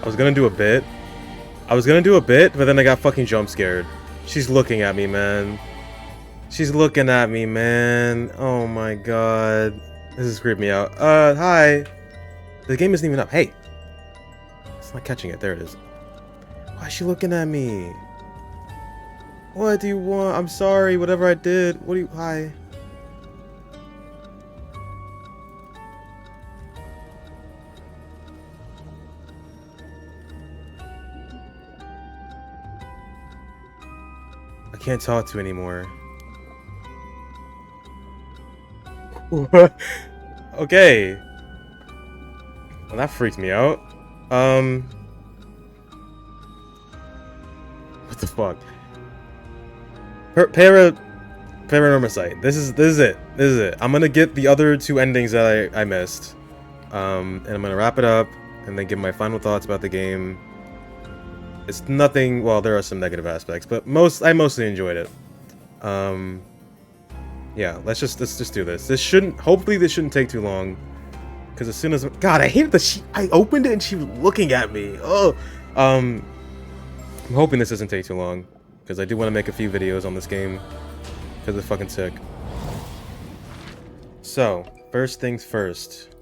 I was gonna do a bit. But then I got fucking jump scared. She's looking at me, man. She's looking at me, man. Oh my god. This is creeping me out. Hi. The game isn't even up. Hey. It's not catching it. There it is. Why is she looking at me? What do you want? I'm sorry. Whatever I did. What do you... Hi. I can't talk to anymore. Okay. Well, that freaked me out. What the fuck? Paranormasight. This is it. This is it. I'm gonna get the other two endings that I missed. And I'm gonna wrap it up and then give my final thoughts about the game. It's nothing. Well, there are some negative aspects, but I mostly enjoyed it. Yeah. Let's just do this. Hopefully this shouldn't take too long. Because as soon as... God, I hated that I opened it and she was looking at me. Oh. I'm hoping this doesn't take too long. Because I do want to make a few videos on this game. Because it's fucking sick. So, first things first.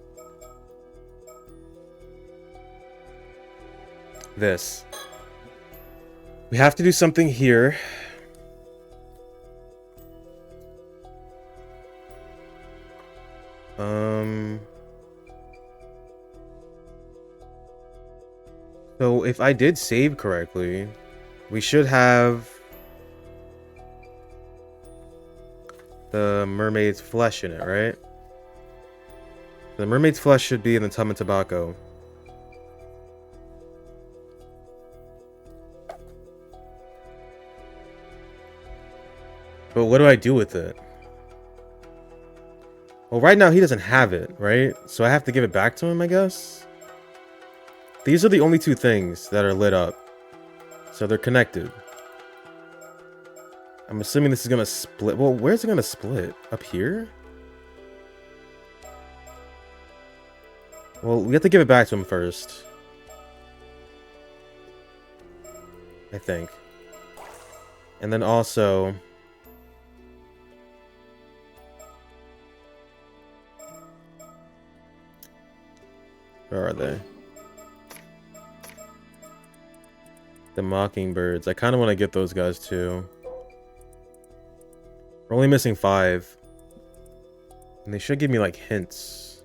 This. We have to do something here. So if I did save correctly, we should have the mermaid's flesh in it, right? The mermaid's flesh should be in the tub of tobacco. But what do I do with it? Well, right now he doesn't have it, right? So I have to give it back to him, I guess? These are the only two things that are lit up. So they're connected. I'm assuming this is gonna split. Well, where's it gonna split? Up here? Well, we have to give it back to him first. I think. And then also... Where are they? The mockingbirds. I kind of want to get those guys too. We're only missing 5. And they should give me like hints.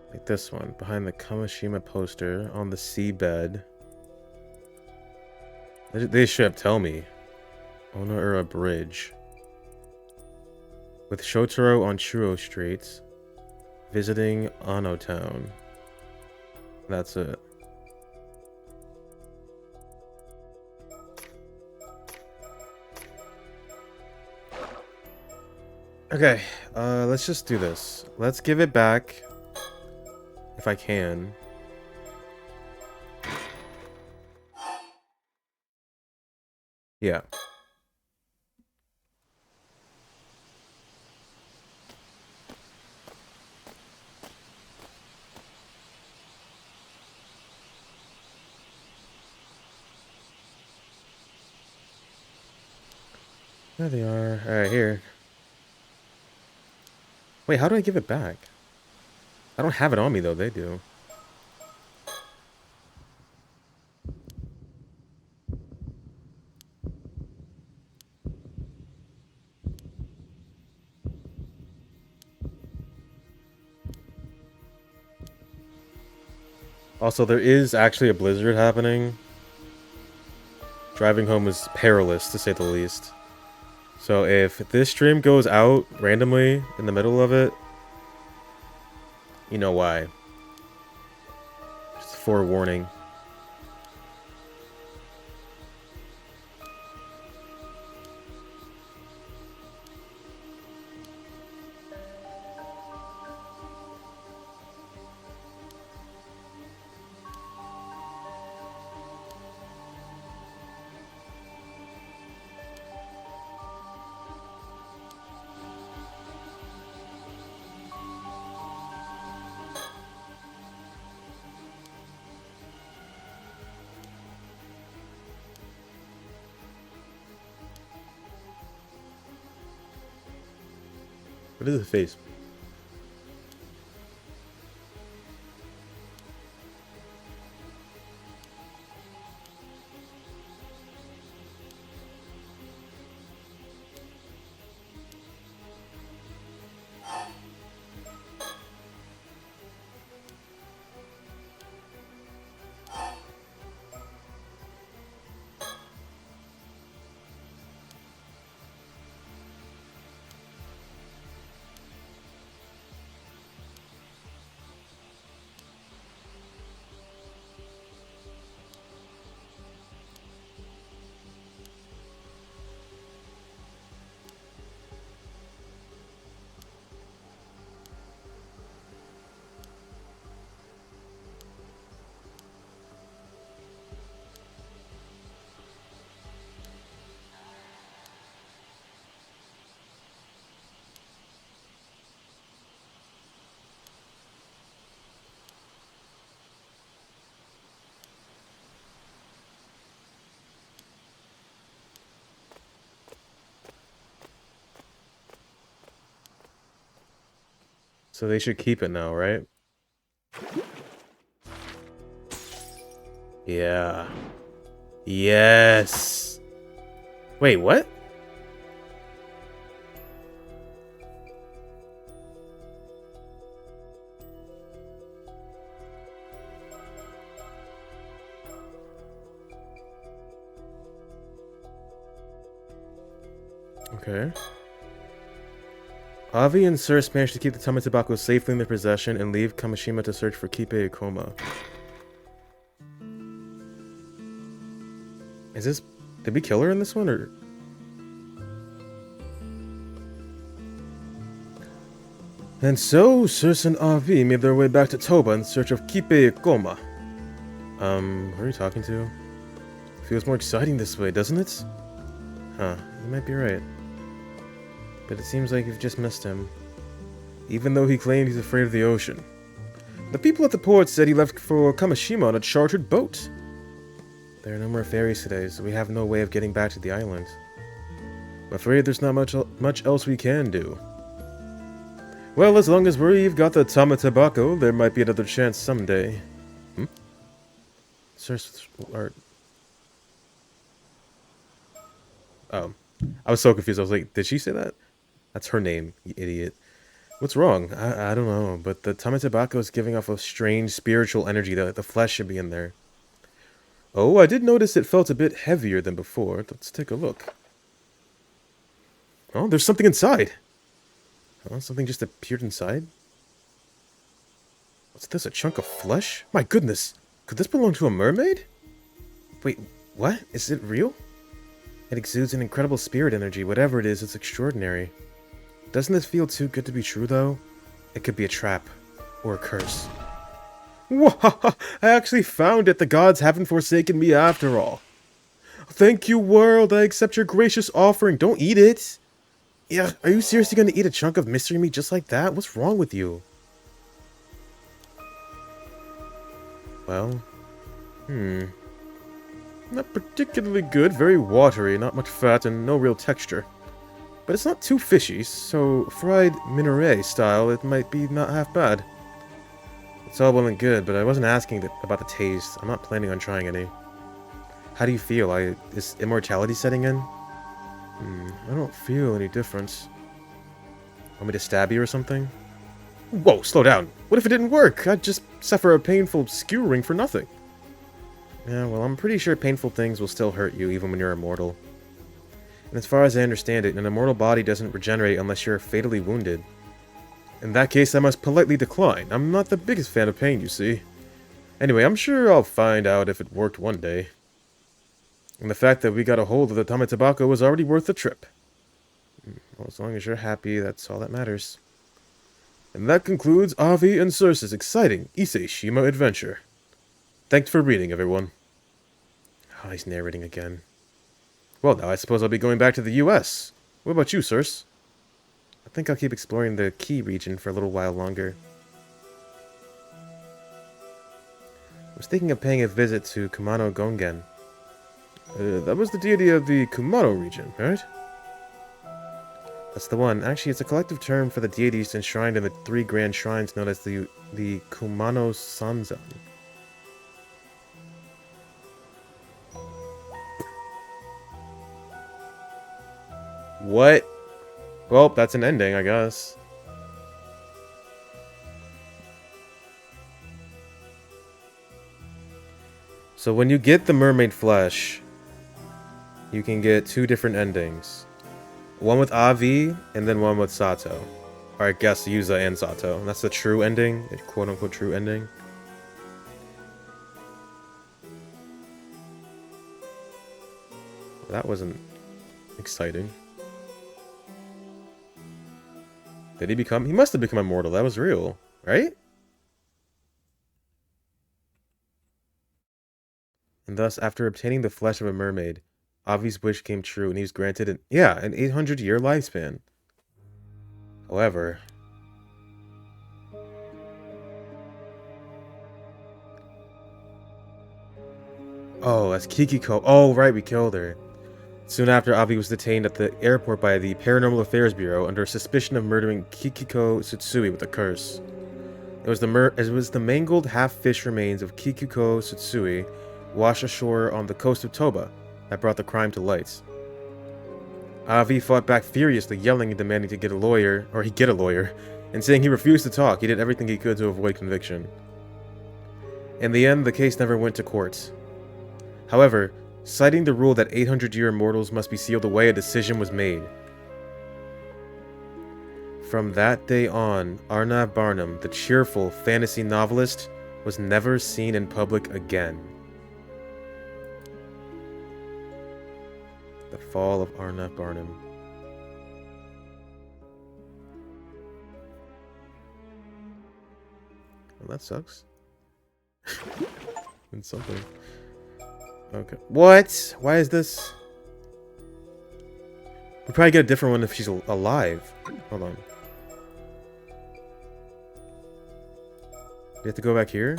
Like this one. Behind the Kamishima poster on the seabed. They should tell me. Onoura Bridge. With Shotaro on Churro Street. Visiting Ano Town. That's it. Okay, let's just do this. Let's give it back. If I can. Yeah. There they are. Alright, here. Wait, how do I give it back? I don't have it on me, though. They do. Also, there is actually a blizzard happening. Driving home is perilous, to say the least. So if this stream goes out randomly in the middle of it, you know why. Just forewarning. What is his face? So they should keep it now, right? Yeah. Yes. Wait, what? Okay. Avi and Circe managed to keep the Tamatobako safely in their possession and leave Kamishima to search for Kipe Ikoma. Is this... Did we kill her in this one, or...? And so, Circe and Avi made their way back to Toba in search of Kipe Ikoma. Who are you talking to? Feels more exciting this way, doesn't it? Huh, you might be right. But it seems like you've just missed him. Even though he claimed he's afraid of the ocean. The people at the port said he left for Kamishima on a chartered boat. There are no more ferries today, so we have no way of getting back to the island. I'm afraid there's not much else we can do. Well, as long as we've got the Tamatobako, there might be another chance someday. Circe, or... Oh. I was so confused. I was like, did she say that? That's her name, you idiot. What's wrong? I don't know, but the Tamatobako is giving off a strange spiritual energy that the flesh should be in there. Oh, I did notice it felt a bit heavier than before. Let's take a look. Oh, there's something inside. Oh, something just appeared inside? What's this, a chunk of flesh? My goodness, could this belong to a mermaid? Wait, what? Is it real? It exudes an incredible spirit energy. Whatever it is, it's extraordinary. Doesn't this feel too good to be true, though? It could be a trap. Or a curse. Whoa! I actually found it! The gods haven't forsaken me after all. Thank you, world! I accept your gracious offering. Don't eat it! Yeah, are you seriously going to eat a chunk of mystery meat just like that? What's wrong with you? Well... Not particularly good, very watery, not much fat, and no real texture. But it's not too fishy, so fried minaret style, it might be not half bad. It's all well and good, but I wasn't asking about the taste. I'm not planning on trying any. How do you feel? Is immortality setting in? I don't feel any difference. Want me to stab you or something? Whoa, slow down. What if it didn't work? I'd just suffer a painful skewering for nothing. Yeah, well, I'm pretty sure painful things will still hurt you even when you're immortal. And as far as I understand it, an immortal body doesn't regenerate unless you're fatally wounded. In that case, I must politely decline. I'm not the biggest fan of pain, you see. Anyway, I'm sure I'll find out if it worked one day. And the fact that we got a hold of the Tamatobako was already worth the trip. Well, as long as you're happy, that's all that matters. And that concludes Avi and Circe's exciting Issei Shima adventure. Thanks for reading, everyone. Oh, he's narrating again. Well, now I suppose I'll be going back to the US. What about you, Circe? I think I'll keep exploring the Key region for a little while longer. I was thinking of paying a visit to Kumano Gongen. That was the deity of the Kumano region, right? That's the one. Actually, it's a collective term for the deities enshrined in the 3 grand shrines known as the Kumano Sanzan. What? Well, that's an ending, I guess. So when you get the mermaid flesh, you can get 2 different endings. One with Avi, and then one with Sato. Or I guess Yuza and Sato. That's the true ending, the quote-unquote true ending. That wasn't exciting. Did he become? He must have become immortal. That was real, right? And thus, after obtaining the flesh of a mermaid, Avi's wish came true, and he was granted an 800-year lifespan. However, oh, that's Kikiko. Oh, right, we killed her. Soon after, Avi was detained at the airport by the Paranormal Affairs Bureau under suspicion of murdering Kikiko Tsutsui with a curse. It was the mangled half-fish remains of Kikiko Tsutsui washed ashore on the coast of Toba that brought the crime to light. Avi fought back furiously, yelling and demanding to get a lawyer, and saying he refused to talk. He did everything he could to avoid conviction. In the end, the case never went to court. However, citing the rule that 800-year immortals must be sealed away, a decision was made. From that day on, Arnav Barnum, the cheerful fantasy novelist, was never seen in public again. The fall of Arnav Barnum. Well, that sucks. And something. Okay. What? Why is this? We'll probably get a different one if she's alive. Hold on. We have to go back here?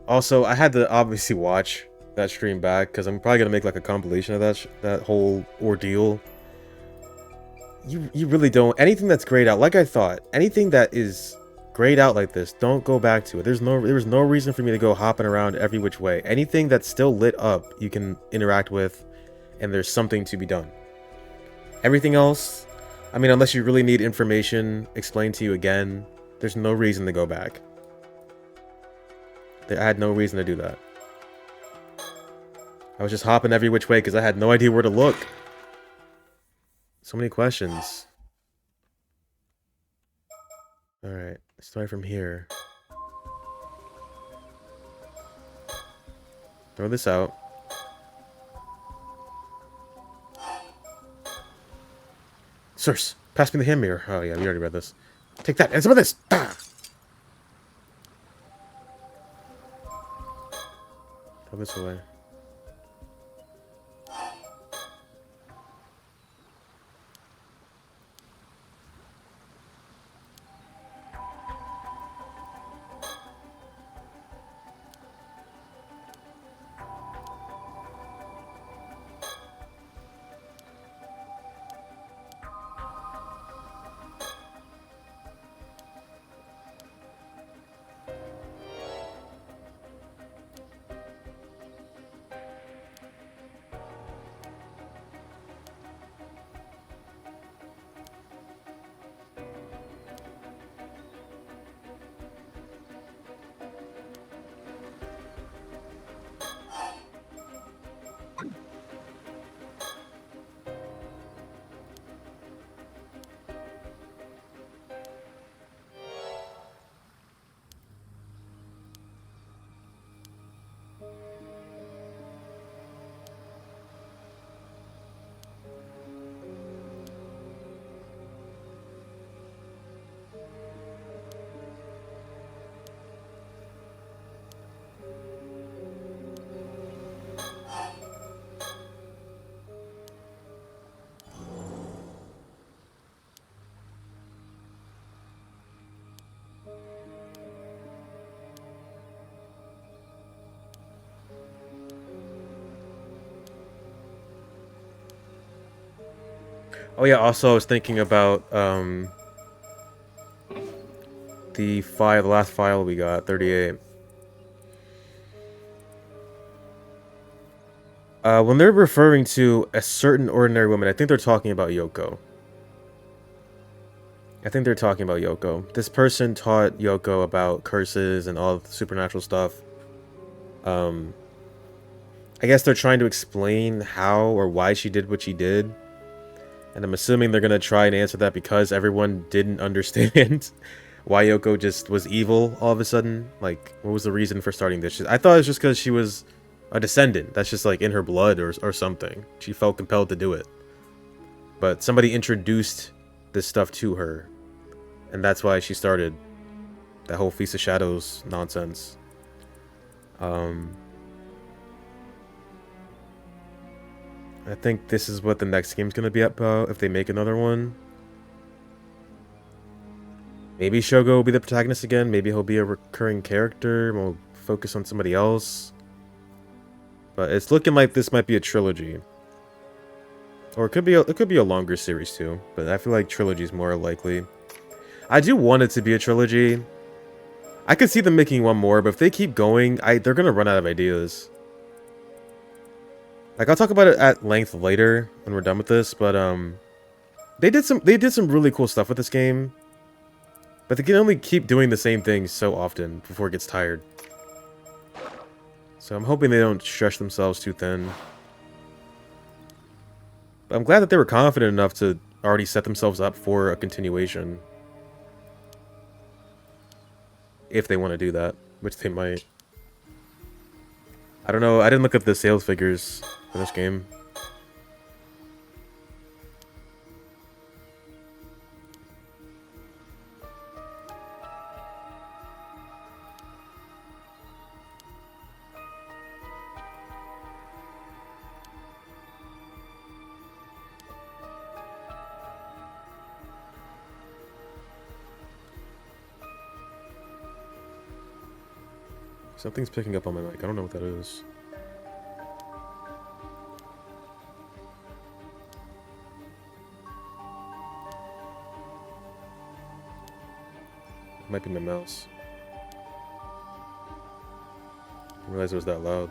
Also, I had to obviously watch that stream back because I'm probably gonna make like a compilation of that whole ordeal. You really don't. Anything that's grayed out, like I thought, anything that is grayed out like this, don't go back to it. There was no reason for me to go hopping around every which way. Anything that's still lit up, you can interact with, and there's something to be done. Everything else, I mean, unless you really need information explained to you again, there's no reason to go back. I had no reason to do that. I was just hopping every which way because I had no idea where to look. So many questions. Alright, start from here. Throw this out. Sirs, pass me the hand mirror. Oh yeah, we already read this. Take that, and some of this! Ah! Throw this away. Oh yeah, also I was thinking about the last file we got, 38. When they're referring to a certain ordinary woman, I think they're talking about Yoko. This person taught Yoko about curses and all the supernatural stuff. I guess they're trying to explain how or why she did what she did. And I'm assuming they're going to try and answer that because everyone didn't understand why Yoko just was evil all of a sudden. Like, what was the reason for starting this? I thought it was just because she was a descendant. That's just like in her blood or something. She felt compelled to do it. But somebody introduced this stuff to her. And that's why she started that whole Feast of Shadows nonsense. I think this is what the next game's gonna be about if they make another one. Maybe Shogo will be the protagonist again. Maybe he'll be a recurring character. We'll focus on somebody else. But it's looking like this might be a trilogy. Or it could be a longer series too. But I feel like trilogy is more likely. I do want it to be a trilogy. I could see them making one more, but if they keep going, they're gonna run out of ideas. Like, I'll talk about it at length later when we're done with this, but they did some really cool stuff with this game. But they can only keep doing the same things so often before it gets tired. So I'm hoping they don't stretch themselves too thin. But I'm glad that they were confident enough to already set themselves up for a continuation. If they want to do that, which they might. I don't know, I didn't look at the sales figures for this game. Something's picking up on my mic. I don't know what that is. It might be my mouse. I didn't realize it was that loud.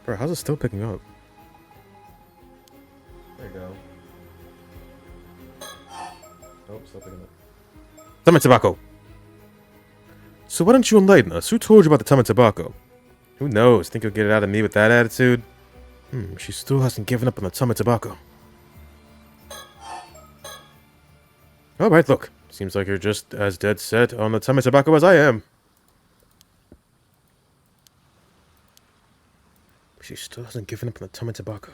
Bro, how's it still picking up? There you go. Oh, still picking up. Tame tobacco! So why don't you enlighten us? Who told you about the tame tobacco? Who knows? Think you'll get it out of me with that attitude? She still hasn't given up on the tame tobacco. Alright, look. Seems like you're just as dead set on the tame tobacco as I am. She still hasn't given up on the tame tobacco.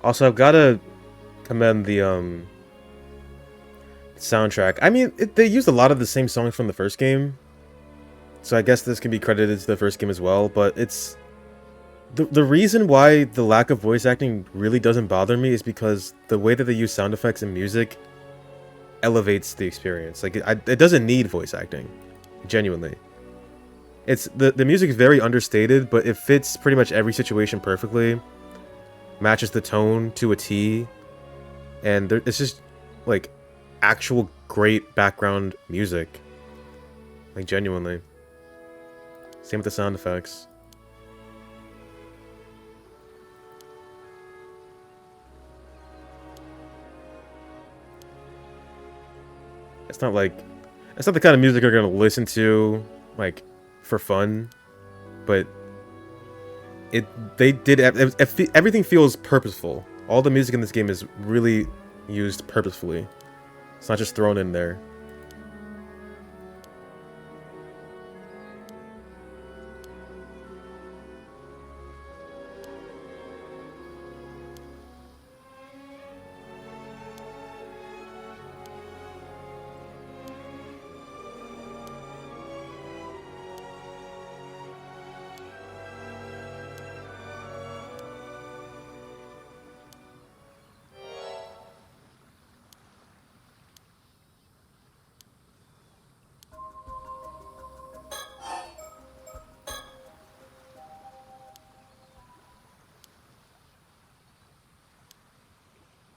Also, I've got to commend the soundtrack. I mean, they used a lot of the same songs from the first game, so I guess this can be credited to the first game as well, but it's... The reason why the lack of voice acting really doesn't bother me is because the way that they use sound effects and music elevates the experience. Like, it doesn't need voice acting. Genuinely. It's the music is very understated, but it fits pretty much every situation perfectly. Matches the tone to a T. And it's just, like, actual great background music. Like, genuinely. Same with the sound effects. It's not the kind of music you're gonna listen to, like, for fun, but everything feels purposeful. All the music in this game is really used purposefully. It's not just thrown in there.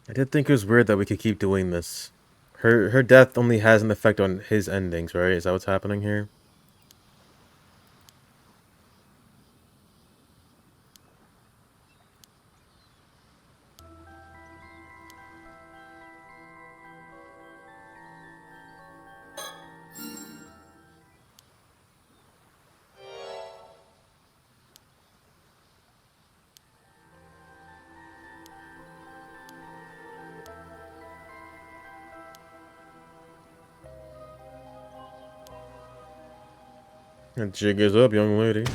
I did think it was weird that we could keep doing this. Her death only has an effect on his endings, right? Is that what's happening here? And jig is up, young lady.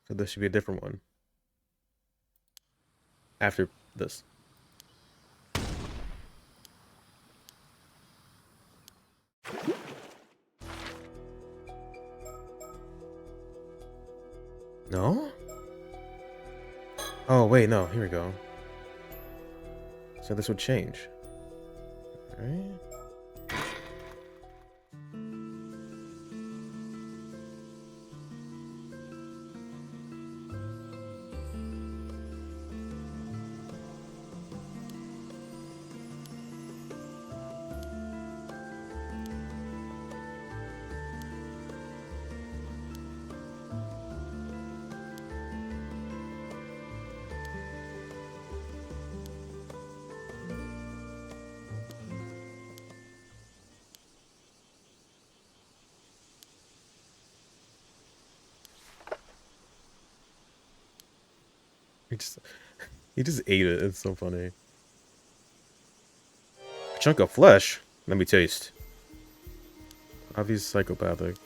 So this should be a different one. After this. No? Oh, wait, no. Here we go. So this would change. Alright. He just, he just ate it. It's so funny. A chunk of flesh? Let me taste. Obvious psychopathic.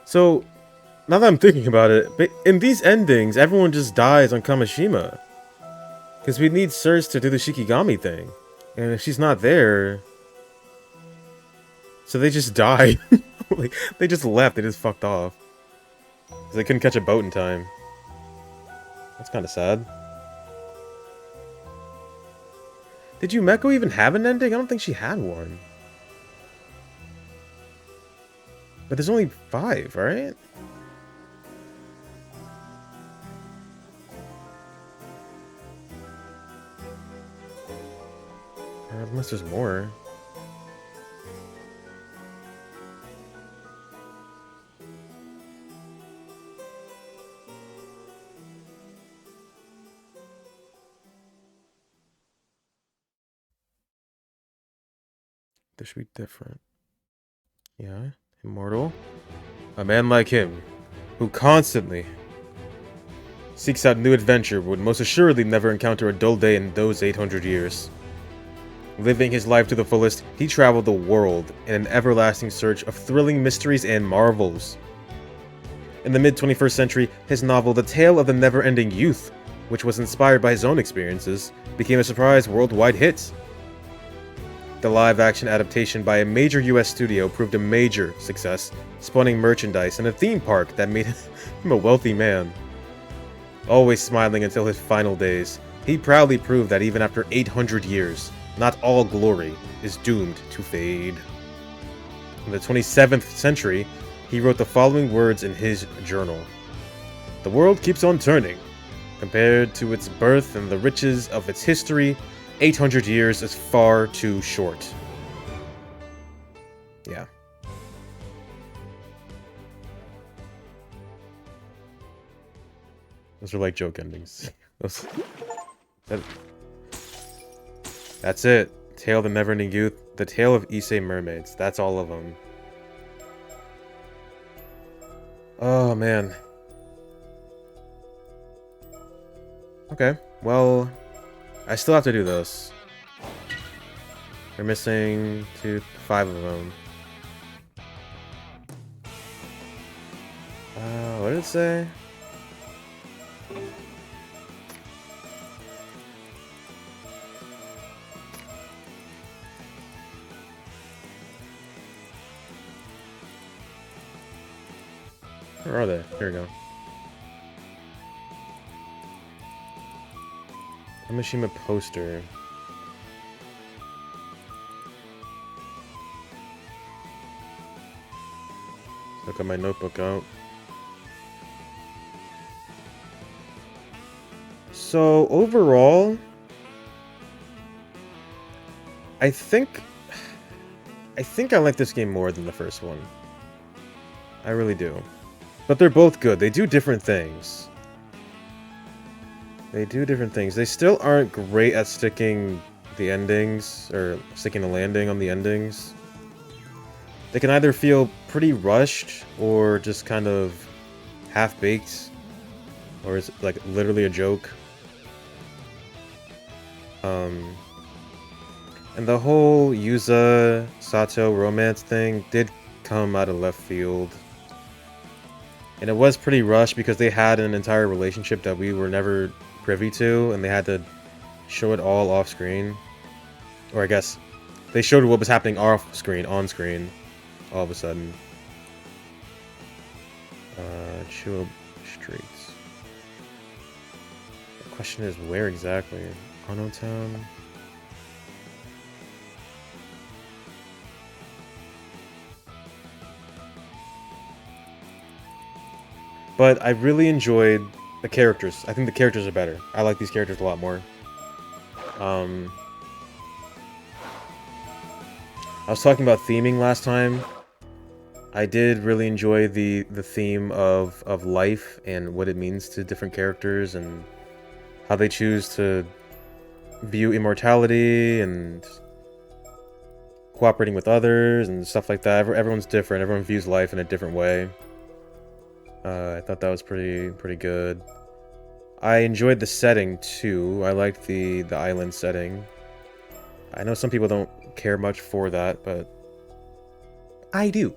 So, now that I'm thinking about it, in these endings, everyone just dies on Kamishima. Because we need Sirs to do the Shikigami thing. And if she's not there... So they just died. Like, they just left, they just fucked off. Because they couldn't catch a boat in time. That's kind of sad. Did Yumeko even have an ending? I don't think she had one. But there's only 5, right? Unless there's more. This should be different. Yeah, immortal. A man like him, who constantly seeks out new adventure, would most assuredly never encounter a dull day in those 800 years. Living his life to the fullest, he traveled the world in an everlasting search of thrilling mysteries and marvels. In the mid-21st century, his novel The Tale of the Never-Ending Youth, which was inspired by his own experiences, became a surprise worldwide hit. The live-action adaptation by a major US studio proved a major success, spawning merchandise and a theme park that made him a wealthy man. Always smiling until his final days, he proudly proved that even after 800 years, not all glory is doomed to fade. In the 27th century, he wrote the following words in his journal. "The world keeps on turning. Compared to its birth and the riches of its history, 800 years is far too short." Yeah. Those are like joke endings. That's it. Tale of the Never-Ending Youth. The Tale of Issei Mermaids. That's all of them. Oh, man. Okay. Well, I still have to do this. We're missing 5 of them. What did it say? Where are they? Here we go. Kamishima poster. Look at my notebook out. So overall, I think I like this game more than the first one. I really do. But they're both good. They do different things. They do different things. They still aren't great at sticking the endings, or sticking the landing on the endings. They can either feel pretty rushed, or just kind of half-baked, or is it like literally a joke. And the whole Yuza Sato romance thing did come out of left field. And it was pretty rushed because they had an entire relationship that we were never privy to, and they had to show it all off screen. Or I guess they showed what was happening off screen, on screen, all of a sudden. Chill Streets. The question is, where exactly? Ono Town? But I really enjoyed the characters. I think the characters are better. I like these characters a lot more. I was talking about theming last time. I did really enjoy the theme of life and what it means to different characters and how they choose to view immortality and cooperating with others and stuff like that. Everyone's different. Everyone views life in a different way. I thought that was pretty good. I enjoyed the setting too. I liked the island setting. I know some people don't care much for that, but I do.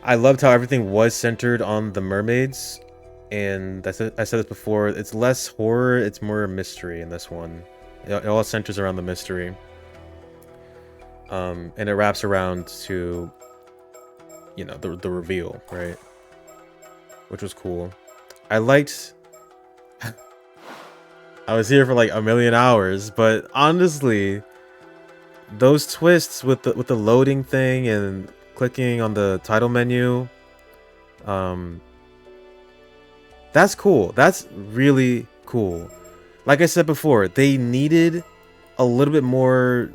I loved how everything was centered on the mermaids, and I said this before. It's less horror, it's more mystery in this one. It all centers around the mystery, and it wraps around to, you know, the reveal, right? Which was cool. I liked. I was here for like a million hours, but honestly, those twists with the loading thing and clicking on the title menu, that's cool. That's really cool. Like I said before, they needed a little bit more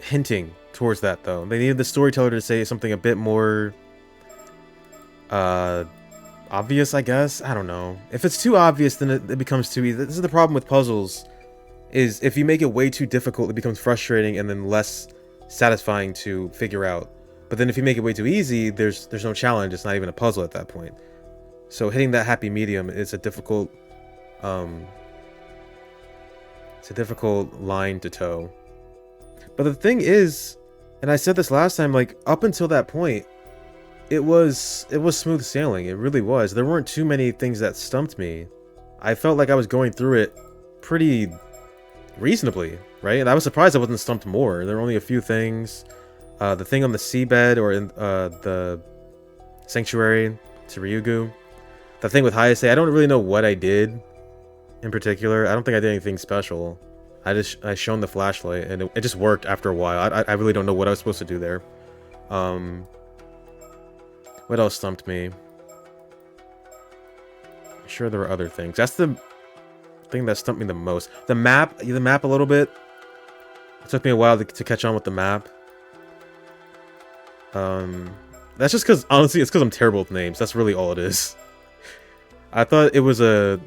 hinting towards that, though. They needed the storyteller to say something a bit more obvious, I guess. I don't know. If it's too obvious, then it becomes too easy. This is the problem with puzzles, is if you make it way too difficult, it becomes frustrating and then less satisfying to figure out. But then if you make it way too easy, there's no challenge. It's not even a puzzle at that point. So hitting that happy medium is a difficult line to toe. But the thing is, and I said this last time, like up until that point, it was smooth sailing. It really was. There weren't too many things that stumped me. I felt like I was going through it pretty reasonably, right? And I was surprised I wasn't stumped more. There were only a few things. The thing on the seabed, or in the sanctuary to Ryugu. The thing with Hayase, I don't really know what I did in particular. I don't think I did anything special. I shone the flashlight and it just worked after a while. I really don't know what I was supposed to do there. What else stumped me? I'm sure there were other things. That's the thing that stumped me the most. The map a little bit. It took me a while to catch on with the map. That's just because, honestly, it's because I'm terrible with names. That's really all it is. I thought it was a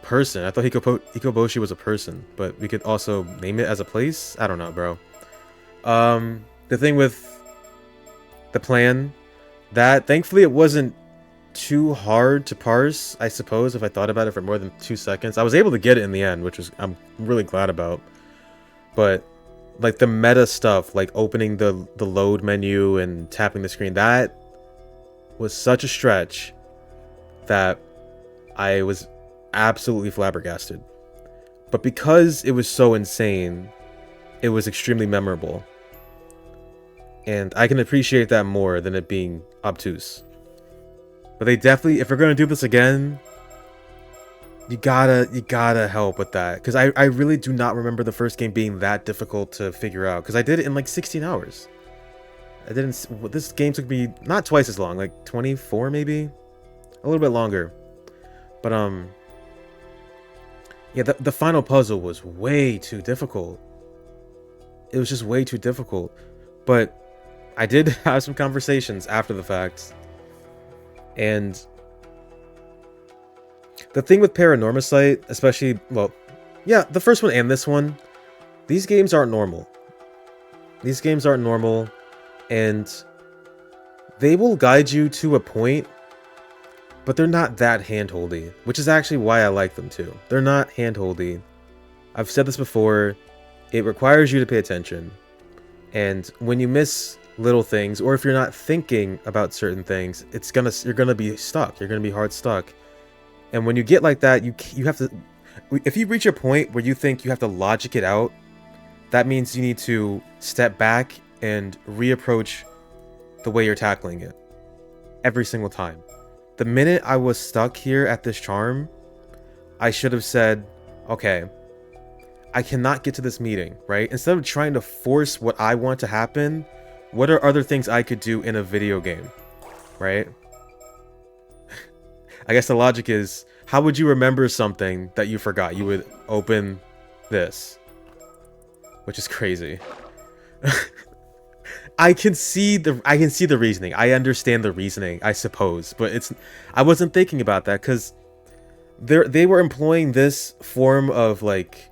person. I thought Hikoboshi was a person, but we could also name it as a place. I don't know, bro. The thing with the plan, that thankfully it wasn't too hard to parse, I suppose, if I thought about it for more than 2 seconds. I was able to get it in the end, which I'm really glad about. But like the meta stuff, like opening the load menu and tapping the screen, that was such a stretch that I was absolutely flabbergasted. But because it was so insane, it was extremely memorable. And I can appreciate that more than it being obtuse. But they definitely, if we're going to do this again, you gotta help with that. Because I really do not remember the first game being that difficult to figure out. Because I did it in like 16 hours. This game took me not twice as long, like 24 maybe? A little bit longer. But yeah, the final puzzle was way too difficult. It was just way too difficult. But I did have some conversations after the fact. And the thing with PARANORMASIGHT, especially, well, yeah, the first one and this one, these games aren't normal. These games aren't normal, and they will guide you to a point, but they're not that handholdy, which is actually why I like them too. They're not handholdy. I've said this before, it requires you to pay attention. And when you miss little things, or if you're not thinking about certain things, you're gonna be stuck. You're gonna be hard stuck. And when you get like that, you have to, if you reach a point where you think you have to logic it out, that means you need to step back and reapproach the way you're tackling it every single time. The minute I was stuck here at this charm, I should have said, okay, I cannot get to this meeting, right? Instead of trying to force what I want to happen, what are other things I could do in a video game, right? I guess the logic is, how would you remember something that you forgot? You would open this, which is crazy. I can see the reasoning. I understand the reasoning, I suppose, but I wasn't thinking about that because they were employing this form of like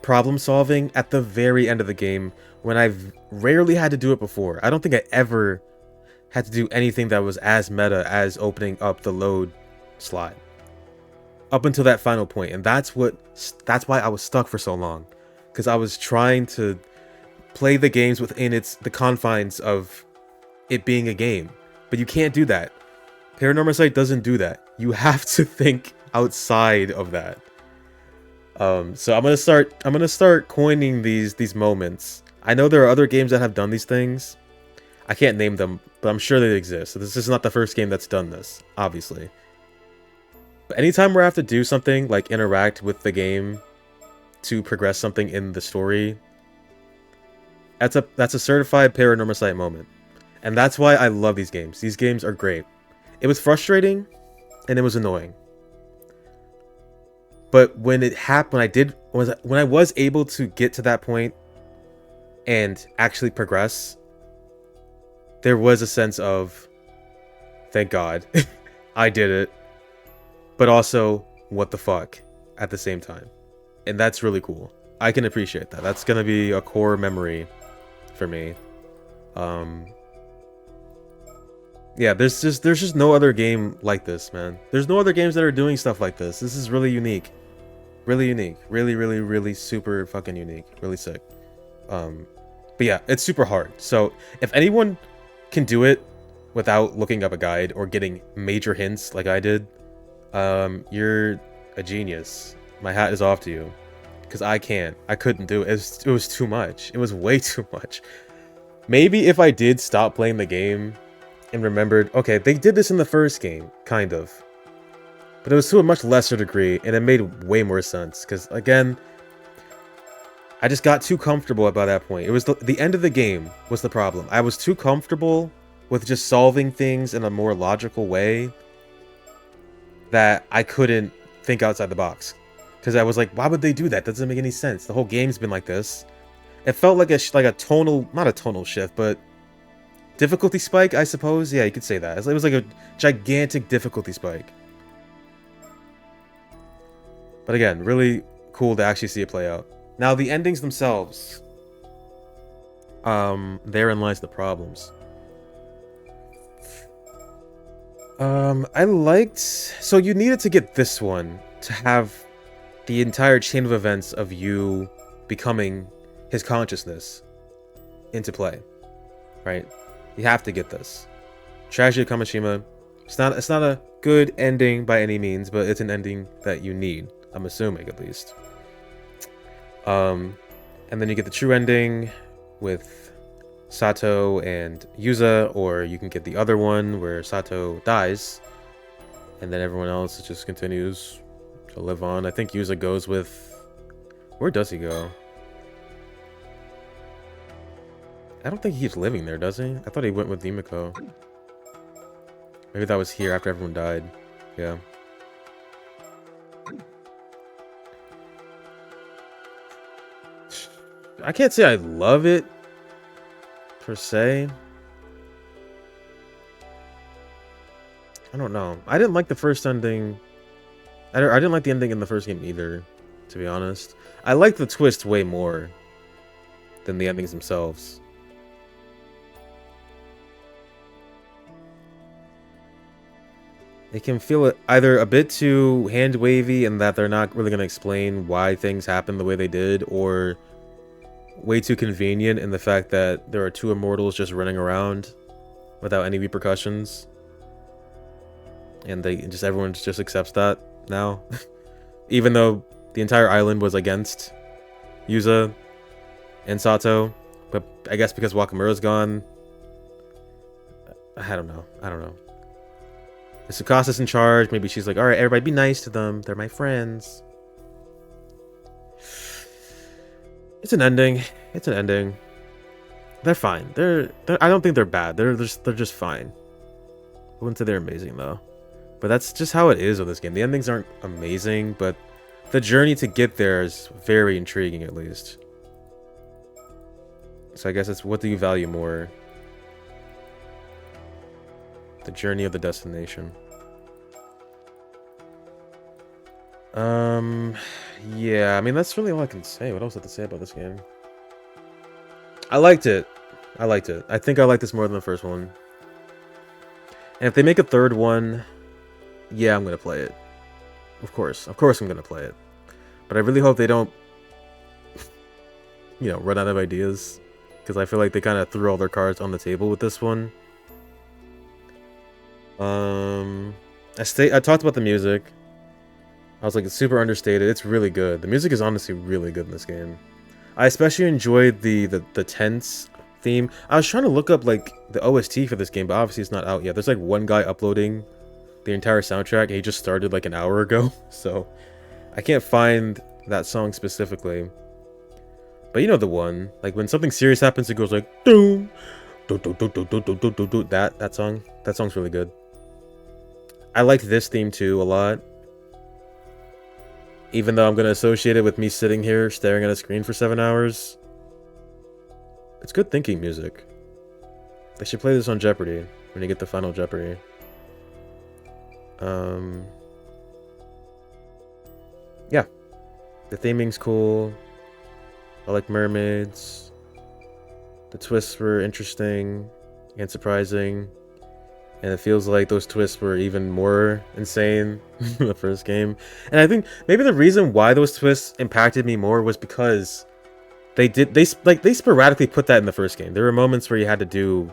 problem solving at the very end of the game when I've rarely had to do it before. I don't think I ever had to do anything that was as meta as opening up the load slot up until that final point, and that's why I was stuck for so long, because I was trying to play the games within the confines of it being a game. But you can't do that. Paranormasight doesn't do that. You have to think outside of that. So I'm gonna start coining these moments. I know there are other games that have done these things. I can't name them, but I'm sure they exist. So this is not the first game that's done this, obviously. But anytime where I have to do something like interact with the game to progress something in the story, that's a certified Paranormasight moment. And that's why I love these games. These games are great. It was frustrating and it was annoying. But when it happened, when I was able to get to that point and actually progress, there was a sense of, thank God, I did it. But also, what the fuck, at the same time. And that's really cool. I can appreciate that. That's gonna be a core memory for me. Yeah, there's just no other game like this, man. There's no other games that are doing stuff like this. This is really unique. Really unique. Really, really, really super fucking unique. Really sick. But yeah, it's super hard. So if anyone can do it without looking up a guide or getting major hints like I did, you're a genius. My hat is off to you. Because I can't. I couldn't do it. It was too much. It was way too much. Maybe if I did stop playing the game and remembered, okay, they did this in the first game, kind of. But it was to a much lesser degree, and it made way more sense. Because, again, I just got too comfortable by that point. It was the end of the game was the problem. I was too comfortable with just solving things in a more logical way that I couldn't think outside the box. Because I was like, why would they do that? That doesn't make any sense. The whole game's been like this. It felt like a tonal, not a tonal shift, but difficulty spike, I suppose. Yeah, you could say that. It was like a gigantic difficulty spike. But again, really cool to actually see it play out. Now, the endings themselves, therein lies the problems. I liked... So you needed to get this one to have the entire chain of events of you becoming his consciousness into play, right? You have to get this. Tragedy of Kamishima. It's not a good ending by any means, but it's an ending that you need. I'm assuming, at least. And then you get the true ending with Sato and Yuza, or you can get the other one where Sato dies, and then everyone else just continues to live on. I think Yuza goes with... Where does he go? I don't think he's living there, does he? I thought he went with Himiko. Maybe that was here after everyone died. Yeah. I can't say I love it, per se. I don't know. I didn't like the first ending. I didn't like the ending in the first game either, to be honest. I like the twist way more than the endings themselves. It can feel either a bit too hand-wavy in that they're not really going to explain why things happen the way they did, or way too convenient in the fact that there are two immortals just running around without any repercussions. And everyone just accepts that now. Even though the entire island was against Yuza and Sato. But I guess because Wakamura's gone. I don't know. If Tsukasa's in charge, maybe she's like, alright, everybody be nice to them. They're my friends. It's an ending. It's an ending. They're fine. I don't think they're bad. They're just fine. I wouldn't say they're amazing though. But that's just how it is with this game. The endings aren't amazing, but the journey to get there is very intriguing, at least. So I guess it's, what do you value more? The journey of the destination. Yeah, I mean, that's really all I can say. What else is to say about this game? I liked it. I think I like this more than the first one. And if they make a third one, yeah, I'm gonna play it. Of course I'm gonna play it. But I really hope they don't, run out of ideas. Because I feel like they kind of threw all their cards on the table with this one. I talked about the music. I was like, it's super understated. It's really good. The music is honestly really good in this game. I especially enjoyed the tense theme. I was trying to look up like the OST for this game, but obviously it's not out yet. There's like one guy uploading the entire soundtrack. He just started like an hour ago, so I can't find that song specifically. But you know the one, like when something serious happens, it goes like doom, do do do do do do do do do. That song. That song's really good. I like this theme too a lot. Even though I'm going to associate it with me sitting here staring at a screen for 7 hours. It's good thinking music. They should play this on Jeopardy when you get the final Jeopardy. Yeah. The theming's cool. I like mermaids. The twists were interesting and surprising. And it feels like those twists were even more insane in the first game. And I think maybe the reason why those twists impacted me more was because they sporadically put that in the first game. There were moments where you had to do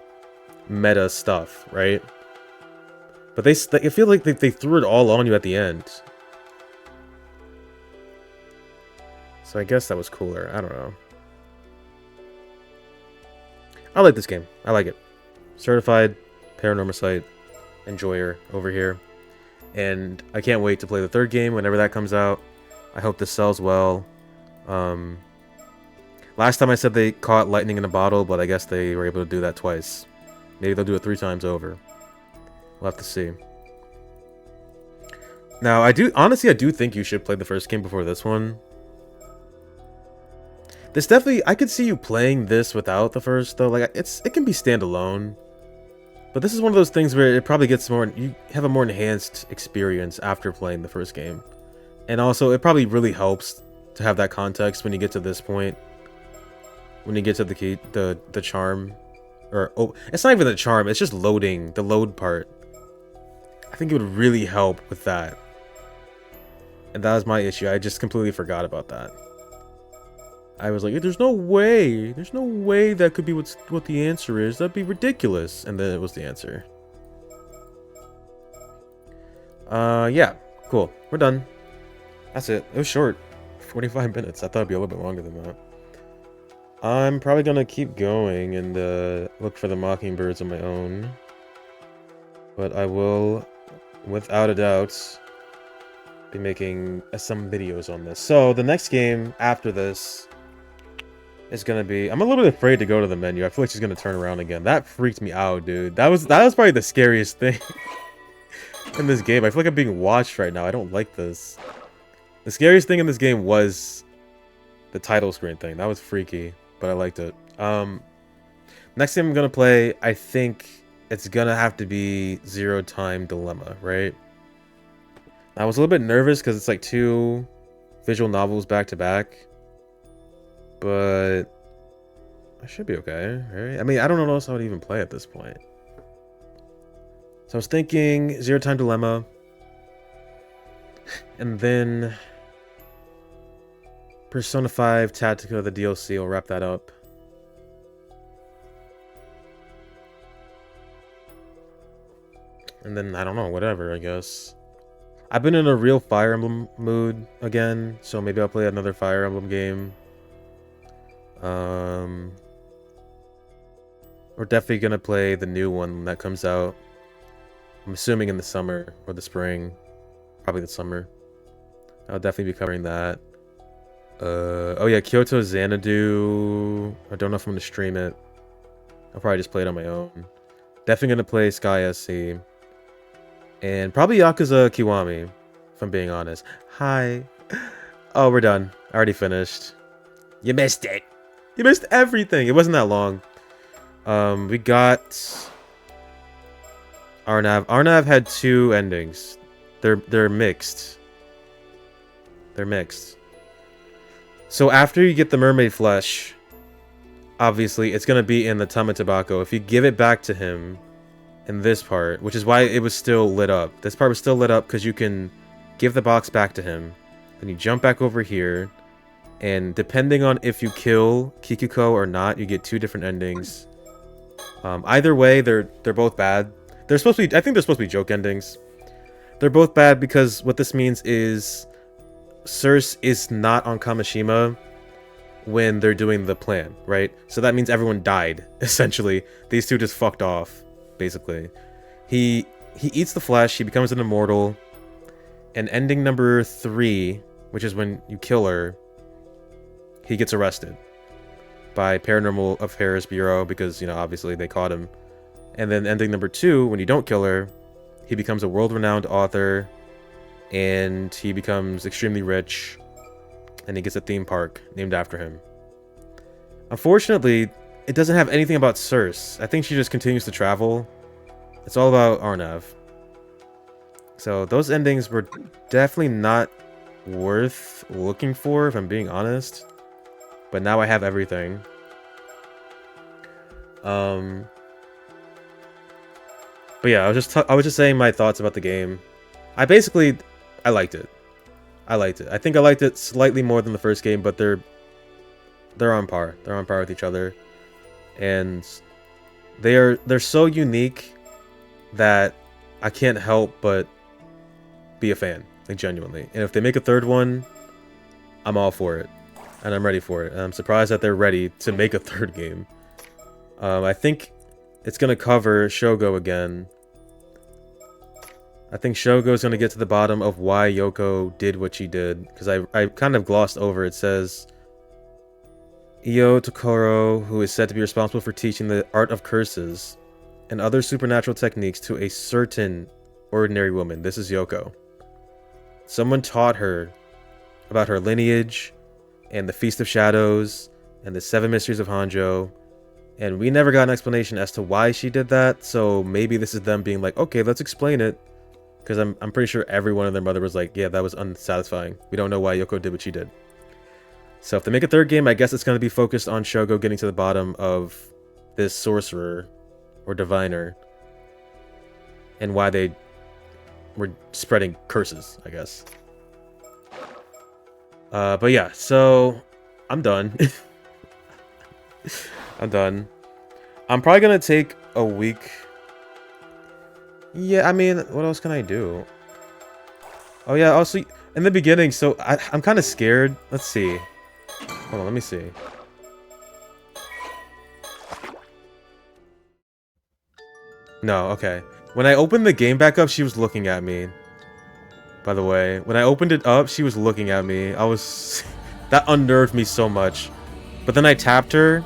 meta stuff, right? But I feel like they threw it all on you at the end. So I guess that was cooler. I don't know. I like this game. I like it. Certified PARANORMASIGHT enjoyer over here. And I can't wait to play the third game whenever that comes out. I hope this sells well. Last time I said they caught lightning in a bottle, but I guess they were able to do that twice. Maybe they'll do it 3 times over. We'll have to see. Now, honestly, I do think you should play the first game before this one. This definitely, I could see you playing this without the first, though. Like, it can be standalone. But this is one of those things where it probably gets more, you have a more enhanced experience after playing the first game. And also, it probably really helps to have that context when you get to this point. When you get to the charm. Or, oh, it's not even the charm, it's just loading, the load part. I think it would really help with that. And that was my issue, I just completely forgot about that. I was like, there's no way that could be what the answer is. That'd be ridiculous. And then it was the answer. Yeah, cool. We're done. That's it. It was short. 45 minutes. I thought it'd be a little bit longer than that. I'm probably gonna keep going and look for the mockingbirds on my own. But I will, without a doubt, be making some videos on this. So, the next game after this is gonna be, I'm a little bit afraid to go to the menu. I feel like she's gonna turn around again. That freaked me out, dude. That was probably the scariest thing in this game. I feel like I'm being watched right now. I don't like this. The scariest thing in this game was the title screen thing. That was freaky, but I liked it. Next game I'm gonna play, I think it's gonna have to be Zero Time Dilemma, right? I was a little bit nervous because it's like 2 visual novels back to back. But I should be okay, right? I mean, I don't know what else I would even play at this point. So I was thinking Zero Time Dilemma. And then Persona 5 Tactica, the DLC, will wrap that up. And then, I don't know, whatever, I guess. I've been in a real Fire Emblem mood again, so maybe I'll play another Fire Emblem game. We're definitely gonna play the new one that comes out. I'm assuming in the summer or the spring. Probably the summer. I'll definitely be covering that. Oh yeah, Kyoto Xanadu. I don't know if I'm gonna stream it. I'll probably just play it on my own. Definitely gonna play Sky SC. And probably Yakuza Kiwami, if I'm being honest. Hi. Oh, we're done. I already finished. You missed it. You missed everything. It wasn't that long. We got Arnav. Arnav had 2 endings. They're mixed. They're mixed. So after you get the mermaid flesh, obviously it's gonna be in the Tama Tobacco. If you give it back to him in this part, which is why it was still lit up. This part was still lit up because you can give the box back to him. Then you jump back over here. And depending on if you kill Kikuko or not, you get 2 different endings. Either way, they're both bad. they're supposed to be. I think they're supposed to be joke endings. They're both bad because what this means is Circe is not on Kamishima when they're doing the plan, right? So that means everyone died, essentially. These two just fucked off, basically. He eats the flesh, he becomes an immortal, and ending number 3, which is when you kill her, he gets arrested by Paranormal Affairs Bureau because, you know, obviously they caught him. And then ending number 2, when you don't kill her, he becomes a world-renowned author, and he becomes extremely rich, and he gets a theme park named after him. Unfortunately, it doesn't have anything about Circe. I think she just continues to travel. It's all about Arnav. So those endings were definitely not worth looking for, if I'm being honest. But now I have everything. But yeah, I was just saying my thoughts about the game. I liked it. I liked it. I think I liked it slightly more than the first game, but they're on par. They're on par with each other, and they're so unique that I can't help but be a fan, like genuinely. And if they make a third one, I'm all for it, and I'm ready for it. And I'm surprised that they're ready to make a third game. I think it's gonna cover Shogo again. I think Shogo's going to get to the bottom of why Yoko did what she did. Because I kind of glossed over. It says, Io Tokoro, who is said to be responsible for teaching the art of curses and other supernatural techniques to a certain ordinary woman. This is Yoko. Someone taught her about her lineage and the Feast of Shadows and the 7 Mysteries of Hanjo. And we never got an explanation as to why she did that. So maybe this is them being like, okay, let's explain it. Because I'm pretty sure every one of their mother was like, yeah, that was unsatisfying. We don't know why Yoko did what she did. So if they make a third game, I guess it's going to be focused on Shogo getting to the bottom of this sorcerer or diviner. And why they were spreading curses, I guess. But yeah, so I'm done. I'm done. I'm probably going to take a week. Yeah, I mean, what else can I do? Oh yeah, also, in the beginning, so I'm kind of scared. Let's see. Hold on, let me see. No, okay. When I opened the game back up, she was looking at me. By the way, when I opened it up, she was looking at me. I was... that unnerved me so much. But then I tapped her,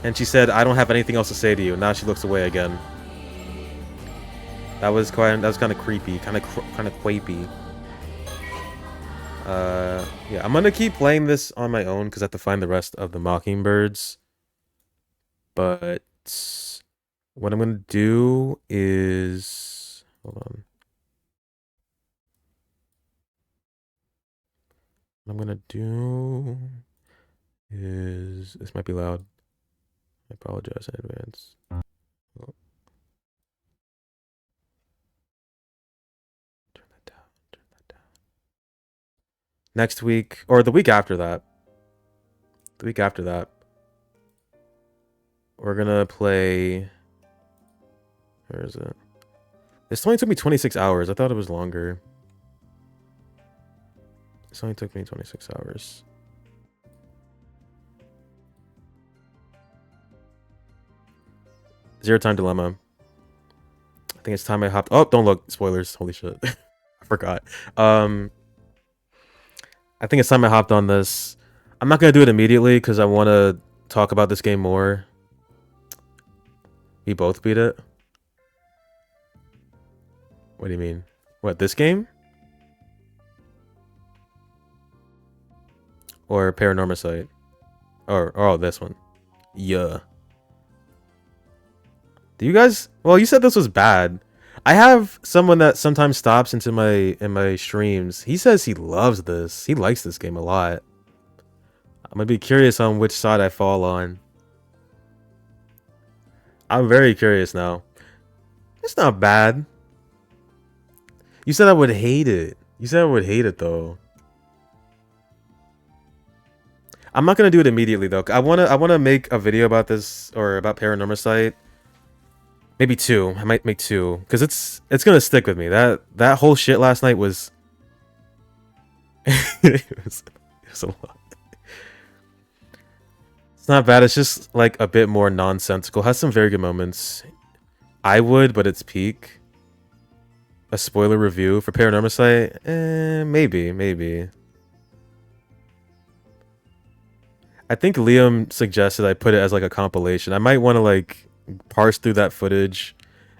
and she said, I don't have anything else to say to you. Now she looks away again. That was kind of creepy, kind of quapey. Yeah, I'm gonna keep playing this on my own because I have to find the rest of the Mockingbirds. But what I'm gonna do is, hold on. What I'm gonna do is, this might be loud. I apologize in advance. Oh. Turn that down. Next week, or the week after that. The week after that. We're gonna play... Where is it? This only took me 26 hours. I thought it was longer. This only took me 26 hours. Zero Time Dilemma. I think it's time I hopped... Oh, don't look. Spoilers. Holy shit. I forgot. I think it's time I hopped on this. I'm not going to do it immediately because I want to talk about this game more. We both beat it? What do you mean? What, this game? Or Paranormasight? Or, oh, this one. Yeah. Do you guys... Well, you said this was bad. I have someone that sometimes stops into my streams. He says he loves this. He likes this game a lot. I'm gonna be curious on which side I fall on. I'm very curious now. It's not bad. You said I would hate it. You said I would hate it though. I'm not gonna do it immediately though. I wanna make a video about this or about Paranormasight Maybe 2. I might make 2 because it's gonna stick with me. That whole shit last night was it was a lot. It's not bad. It's just like a bit more nonsensical. Has some very good moments. I would, but it's peak. A spoiler review for Paranormasight? Maybe. I think Liam suggested I put it as like a compilation. I might want to like parse through that footage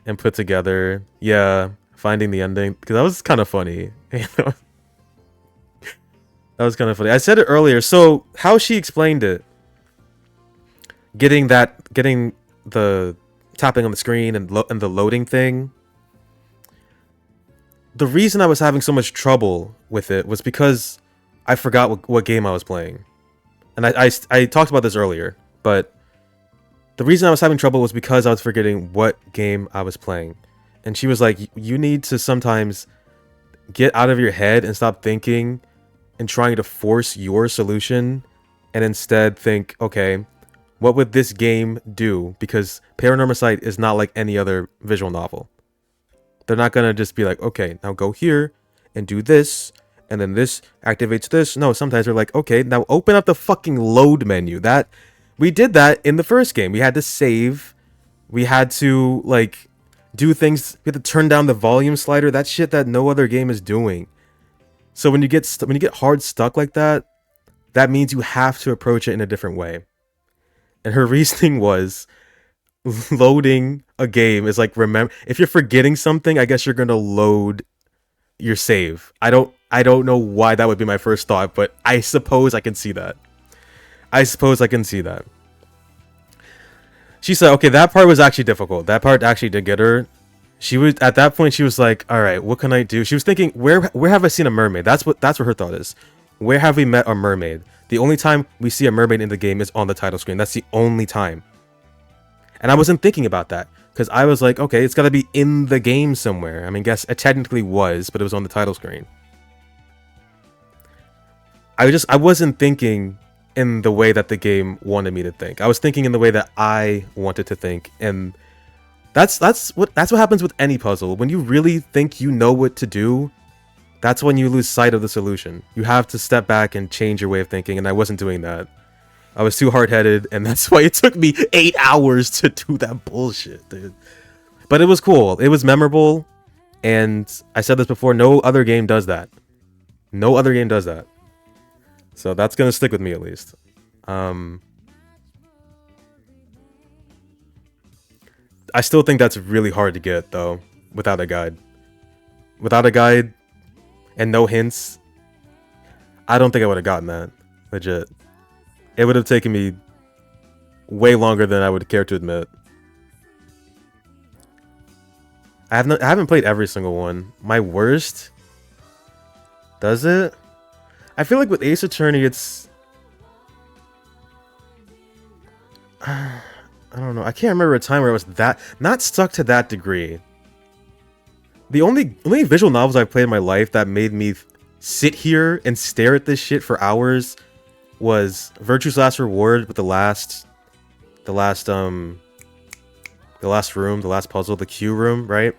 and put together, yeah, finding the ending, because that was kind of funny. That was kind of funny. I said it earlier. So how she explained it, getting the tapping on the screen and the loading thing. The reason I was having so much trouble with it was because I forgot what game I was playing. And I talked about this earlier, but the reason I was having trouble was because I was forgetting what game I was playing. And she was like, you need to sometimes get out of your head and stop thinking and trying to force your solution, and instead think, okay, what would this game do? Because Paranormasight is not like any other visual novel. They're not going to just be like, okay, now go here and do this, and then this activates this. No, sometimes they're like, okay, now open up the fucking load menu. We did that in the first game. We had to save. We had to, like, do things. We had to turn down the volume slider. That shit that no other game is doing. So when you get hard stuck like that, that means you have to approach it in a different way. And her reasoning was, loading a game is like, remember, if you're forgetting something, I guess you're gonna load your save. I don't know why that would be my first thought, but I suppose I can see that. She said, okay, that part was actually difficult. That part actually did get her. She was at that point. She was like, all right, what can I do? She was thinking, where have I seen a mermaid? That's what her thought is. Where have we met a mermaid? The only time we see a mermaid in the game is on the title screen. That's the only time. And I wasn't thinking about that because I was like, okay, it's got to be in the game somewhere. I mean, guess it technically was, but it was on the title screen. I wasn't thinking in the way that the game wanted me to think. I was thinking in the way that I wanted to think, and that's what happens with any puzzle. When you really think you know what to do, that's when you lose sight of the solution. You have to step back and change your way of thinking, and I wasn't doing that. I was too hard-headed, and that's why it took me 8 hours to do that bullshit, dude. But it was cool. It was memorable, and I said this before, no other game does that. No other game does that. So that's gonna stick with me, at least. I still think that's really hard to get, though, without a guide. Without a guide and no hints, I don't think I would have gotten that. Legit. It would have taken me way longer than I would care to admit. I haven't played every single one. My worst? Does it? I feel like with Ace Attorney, it's... I don't know. I can't remember a time where I was not stuck to that degree. The only visual novels I've played in my life that made me sit here and stare at this shit for hours was Virtue's Last Reward with the last room, the last puzzle, the Q room, right?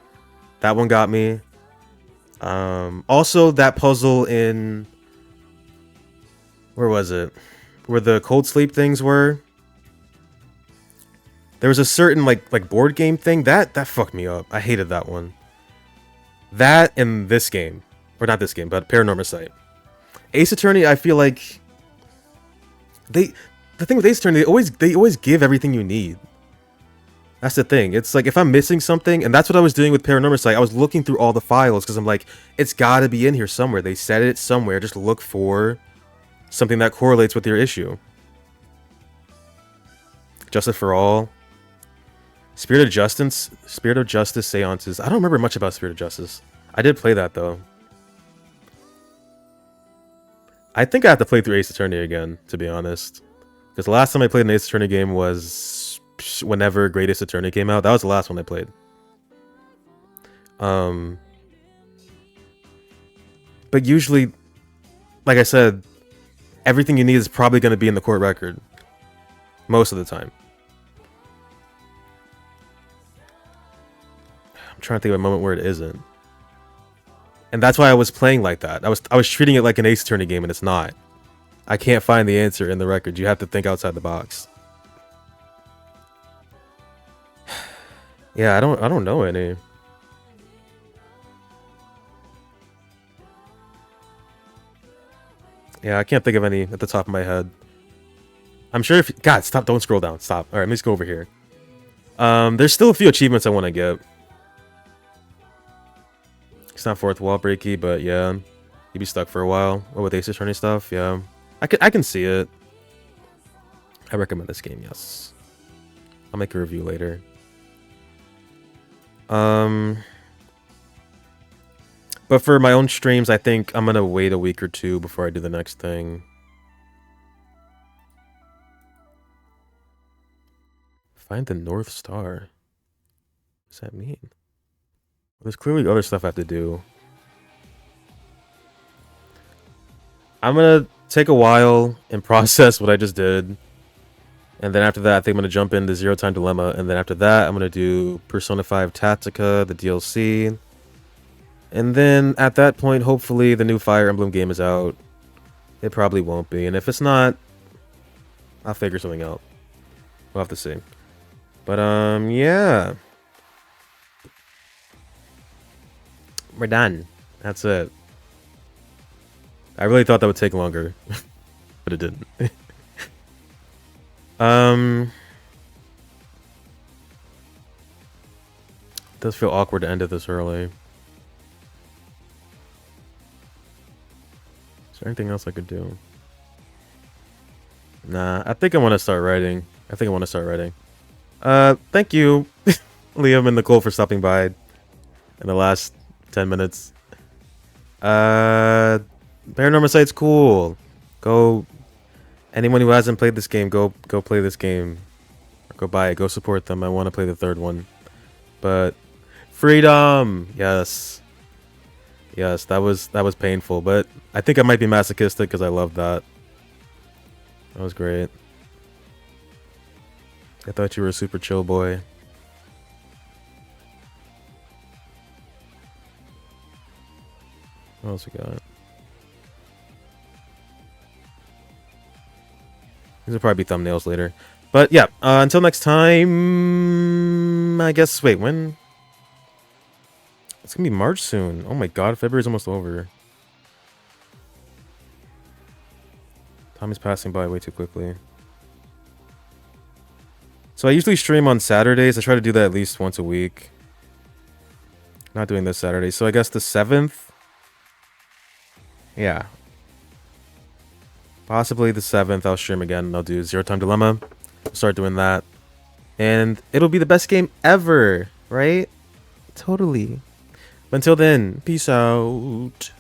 That one got me. Also that puzzle in, where was it? Where the cold sleep things were. There was a certain like board game thing that fucked me up. I hated that one. That and this game, or not this game, but Paranormasight. Ace Attorney, I feel like the thing with Ace Attorney, they always give everything you need. That's the thing. It's like if I'm missing something, and that's what I was doing with Paranormasight. I was looking through all the files because I'm like, it's got to be in here somewhere. They said it somewhere. Just look for something that correlates with your issue. Justice for All. Spirit of Justice Seances. I don't remember much about Spirit of Justice. I did play that though. I think I have to play through Ace Attorney again, to be honest. Because the last time I played an Ace Attorney game was whenever Great Ace Attorney came out. That was the last one I played. But usually, like I said, everything you need is probably going to be in the court record. Most of the time. I'm trying to think of a moment where it isn't. And that's why I was playing like that. I was treating it like an Ace Attorney game, and it's not. I can't find the answer in the record. You have to think outside the box. Yeah, I don't know any. Yeah, I can't think of any at the top of my head. I'm sure if... God, stop. Don't scroll down. Stop. Alright, let me just go over here. There's still a few achievements I want to get. It's not fourth wall breaky, but yeah. You'd be stuck for a while. Or with Ace Attorney stuff, yeah. I can see it. I recommend this game, yes. I'll make a review later. But for my own streams, I think I'm gonna wait a week or two before I do the next thing. Find the North Star. What does that mean? Well, there's clearly other stuff I have to do. I'm gonna take a while and process what I just did. And then after that, I think I'm gonna jump into Zero Time Dilemma. And then after that, I'm gonna do Persona 5 Tactica, the DLC. And then at that point, hopefully the new Fire Emblem game is out. It probably won't be. And if it's not, I'll figure something out. We'll have to see. But, yeah. We're done. That's it. I really thought that would take longer. But it didn't. It does feel awkward to end it this early. Is there anything else I could do? Nah, I think I want to start writing. Thank you, Liam and Nicole, for stopping by in the last 10 minutes. PARANORMASIGHT's cool. Go. Anyone who hasn't played this game, go play this game. Or go buy it. Go support them. I want to play the third one. But freedom, yes. Yes, that was painful, but I think I might be masochistic because I love that. That was great. I thought you were a super chill boy. What else we got? These will probably be thumbnails later. But yeah, until next time, I guess, wait, when? It's gonna be March soon. Oh my god, February's almost over. Time is passing by way too quickly. So I usually stream on Saturdays. I try to do that at least once a week. Not doing this Saturday. So I guess the 7th? Yeah. Possibly the 7th I'll stream again. I'll do Zero Time Dilemma. I'll start doing that. And it'll be the best game ever, right? Totally. But until then, peace out.